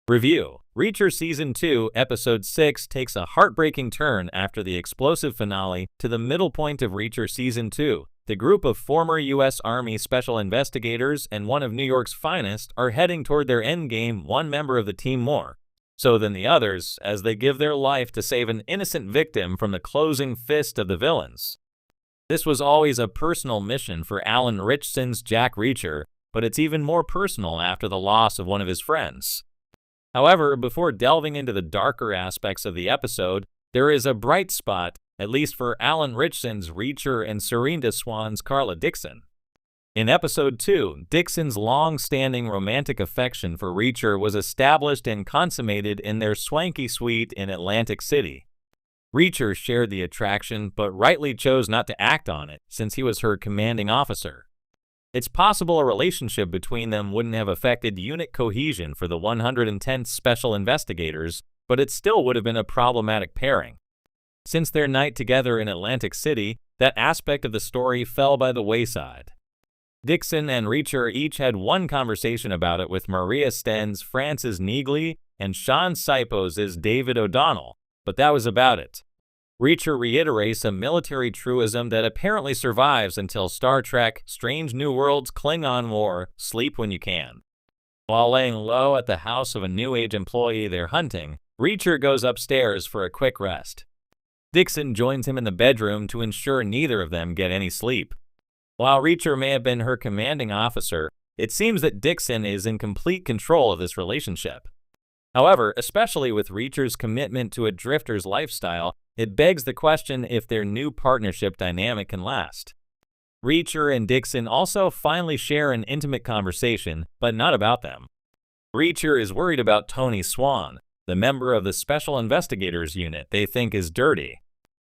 Review: Reacher Season 2, Episode 6 takes a heartbreaking turn after the explosive finale to the middle point of Reacher Season 2. The group of former U.S. Army special investigators and one of New York's finest are heading toward their endgame, one member of the team more so than the others, as they give their life to save an innocent victim from the closing fist of the villains. This was always a personal mission for Alan Ritchson's Jack Reacher, but it's even more personal after the loss of one of his friends. However, before delving into the darker aspects of the episode, there is a bright spot, at least for Alan Ritchson's Reacher and Serinda Swan's Carla Dixon. In Episode 2, Dixon's long-standing romantic affection for Reacher was established and consummated in their swanky suite in Atlantic City. Reacher shared the attraction, but rightly chose not to act on it, since he was her commanding officer. It's possible a relationship between them wouldn't have affected unit cohesion for the 110th Special Investigators, but it still would have been a problematic pairing. Since their night together in Atlantic City, that aspect of the story fell by the wayside. Dixon and Reacher each had one conversation about it with Maria Sten's Frances Neagley and Sean Sipos' David O'Donnell, but that was about it. Reacher reiterates a military truism that apparently survives until Star Trek, Strange New Worlds, Klingon War, sleep when you can. While laying low at the house of a New Age employee they're hunting, Reacher goes upstairs for a quick rest. Dixon joins him in the bedroom to ensure neither of them get any sleep. While Reacher may have been her commanding officer, it seems that Dixon is in complete control of this relationship. However, especially with Reacher's commitment to a drifter's lifestyle, it begs the question if their new partnership dynamic can last. Reacher and Dixon also finally share an intimate conversation, but not about them. Reacher is worried about Tony Swan, the member of the Special Investigators Unit they think is dirty.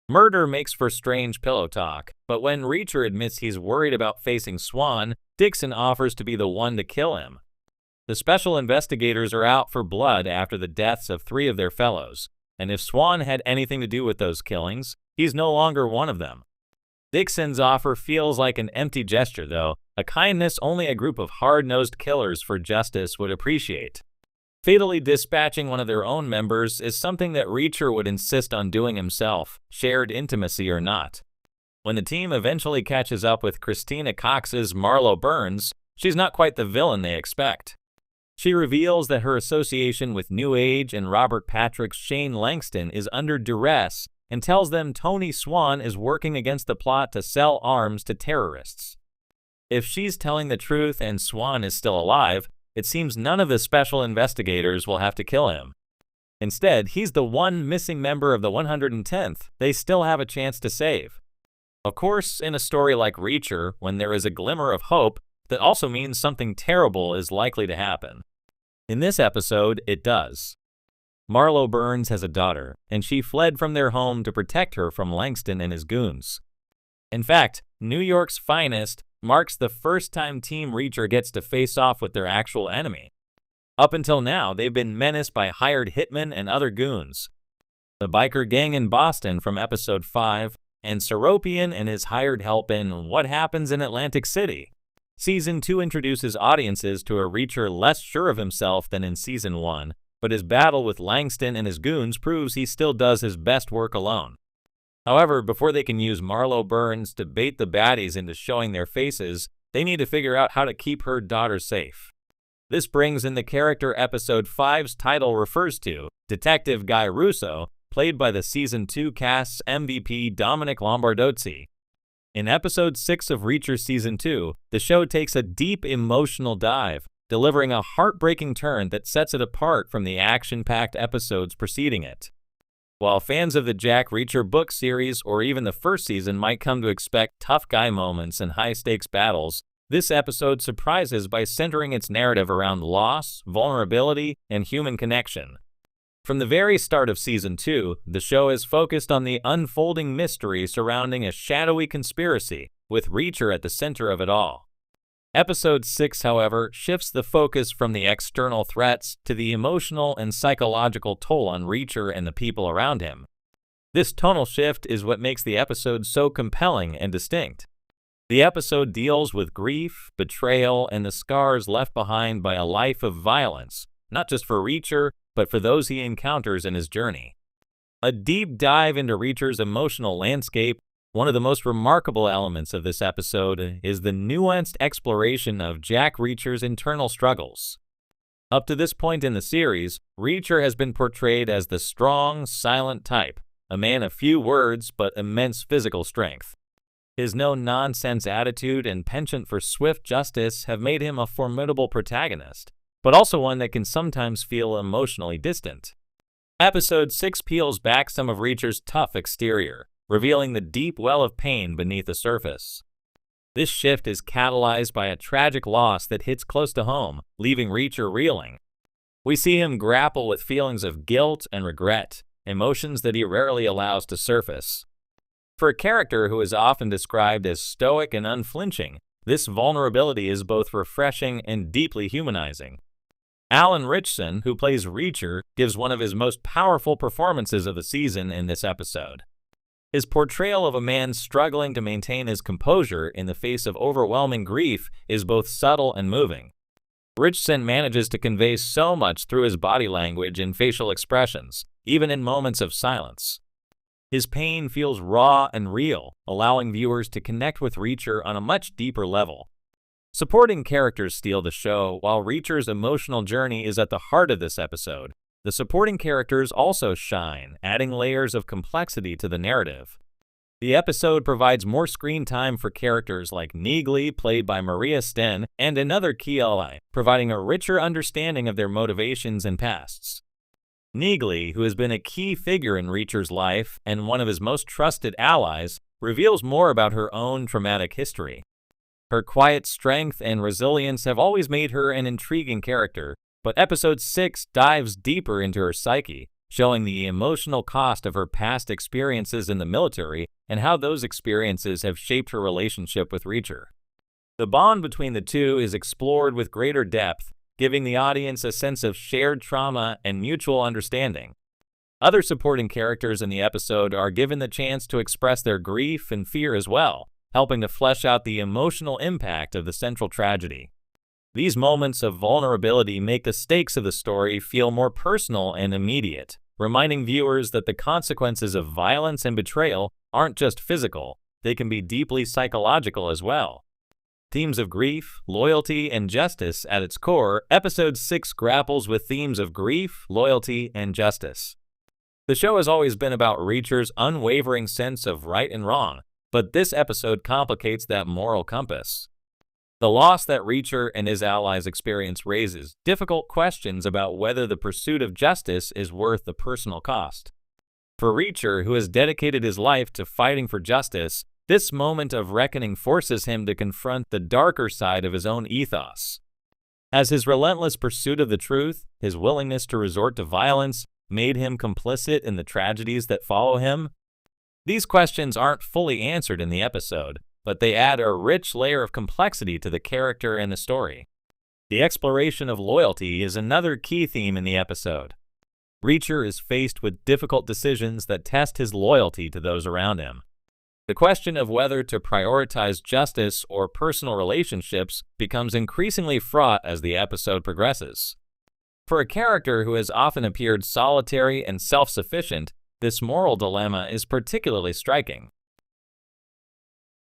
Murder makes for strange pillow talk, but when Reacher admits he's worried about facing Swan, Dixon offers to be the one to kill him. The Special Investigators are out for blood after the deaths of 3 of their fellows, and if Swan had anything to do with those killings, he's no longer one of them. Dixon's offer feels like an empty gesture, though, a kindness only a group of hard-nosed killers for justice would appreciate. Fatally dispatching one of their own members is something that Reacher would insist on doing himself, shared intimacy or not. When the team eventually catches up with Christina Cox's Marlo Burns, she's not quite the villain they expect. She reveals that her association with New Age and Robert Patrick's Shane Langston is under duress and tells them Tony Swan is working against the plot to sell arms to terrorists. If she's telling the truth and Swan is still alive, it seems none of the special investigators will have to kill him. Instead, he's the one missing member of the 110th they still have a chance to save. Of course, in a story like Reacher, when there is a glimmer of hope, that also means something terrible is likely to happen. In this episode, it does. Marlo Burns has a daughter, and she fled from their home to protect her from Langston and his goons. In fact, New York's finest marks the first time Team Reacher gets to face off with their actual enemy. Up until now, they've been menaced by hired hitmen and other goons. The biker gang in Boston from Episode 5, and Seropian and his hired help in What Happens in Atlantic City. Season 2 introduces audiences to a Reacher less sure of himself than in Season 1, but his battle with Langston and his goons proves he still does his best work alone. However, before they can use Marlo Burns to bait the baddies into showing their faces, they need to figure out how to keep her daughter safe. This brings in the character Episode 5's title refers to, Detective Guy Russo, played by the Season 2 cast's MVP Dominic Lombardozzi. In Episode 6 of Reacher Season 2, the show takes a deep emotional dive, delivering a heartbreaking turn that sets it apart from the action-packed episodes preceding it. While fans of the Jack Reacher book series or even the first season might come to expect tough guy moments and high-stakes battles, this episode surprises by centering its narrative around loss, vulnerability, and human connection. From the very start of Season 2, the show is focused on the unfolding mystery surrounding a shadowy conspiracy, with Reacher at the center of it all. Episode 6, however, shifts the focus from the external threats to the emotional and psychological toll on Reacher and the people around him. This tonal shift is what makes the episode so compelling and distinct. The episode deals with grief, betrayal, and the scars left behind by a life of violence, not just for Reacher, but for those he encounters in his journey. A deep dive into Reacher's emotional landscape. One of the most remarkable elements of this episode is the nuanced exploration of Jack Reacher's internal struggles. Up to this point in the series, Reacher has been portrayed as the strong, silent type, a man of few words but immense physical strength. His no-nonsense attitude and penchant for swift justice have made him a formidable protagonist, but also one that can sometimes feel emotionally distant. Episode 6 peels back some of Reacher's tough exterior, revealing the deep well of pain beneath the surface. This shift is catalyzed by a tragic loss that hits close to home, leaving Reacher reeling. We see him grapple with feelings of guilt and regret, emotions that he rarely allows to surface. For a character who is often described as stoic and unflinching, this vulnerability is both refreshing and deeply humanizing. Alan Ritchson, who plays Reacher, gives one of his most powerful performances of the season in this episode. His portrayal of a man struggling to maintain his composure in the face of overwhelming grief is both subtle and moving. Ritchson manages to convey so much through his body language and facial expressions, even in moments of silence. His pain feels raw and real, allowing viewers to connect with Reacher on a much deeper level. Supporting characters steal the show, while Reacher's emotional journey is at the heart of this episode. The supporting characters also shine, adding layers of complexity to the narrative. The episode provides more screen time for characters like Neagley, played by Maria Sten, and another key ally, providing a richer understanding of their motivations and pasts. Neagley, who has been a key figure in Reacher's life and one of his most trusted allies, reveals more about her own traumatic history. Her quiet strength and resilience have always made her an intriguing character, but episode 6 dives deeper into her psyche, showing the emotional cost of her past experiences in the military and how those experiences have shaped her relationship with Reacher. The bond between the two is explored with greater depth, giving the audience a sense of shared trauma and mutual understanding. Other supporting characters in the episode are given the chance to express their grief and fear as well, helping to flesh out the emotional impact of the central tragedy. These moments of vulnerability make the stakes of the story feel more personal and immediate, reminding viewers that the consequences of violence and betrayal aren't just physical, they can be deeply psychological as well. Themes of grief, loyalty, and justice at its core, episode 6 grapples with themes of grief, loyalty, and justice. The show has always been about Reacher's unwavering sense of right and wrong, but this episode complicates that moral compass. The loss that Reacher and his allies experience raises difficult questions about whether the pursuit of justice is worth the personal cost. For Reacher, who has dedicated his life to fighting for justice, this moment of reckoning forces him to confront the darker side of his own ethos. Has his relentless pursuit of the truth, his willingness to resort to violence, made him complicit in the tragedies that follow him? These questions aren't fully answered in the episode, but they add a rich layer of complexity to the character and the story. The exploration of loyalty is another key theme in the episode. Reacher is faced with difficult decisions that test his loyalty to those around him. The question of whether to prioritize justice or personal relationships becomes increasingly fraught as the episode progresses. For a character who has often appeared solitary and self-sufficient, this moral dilemma is particularly striking.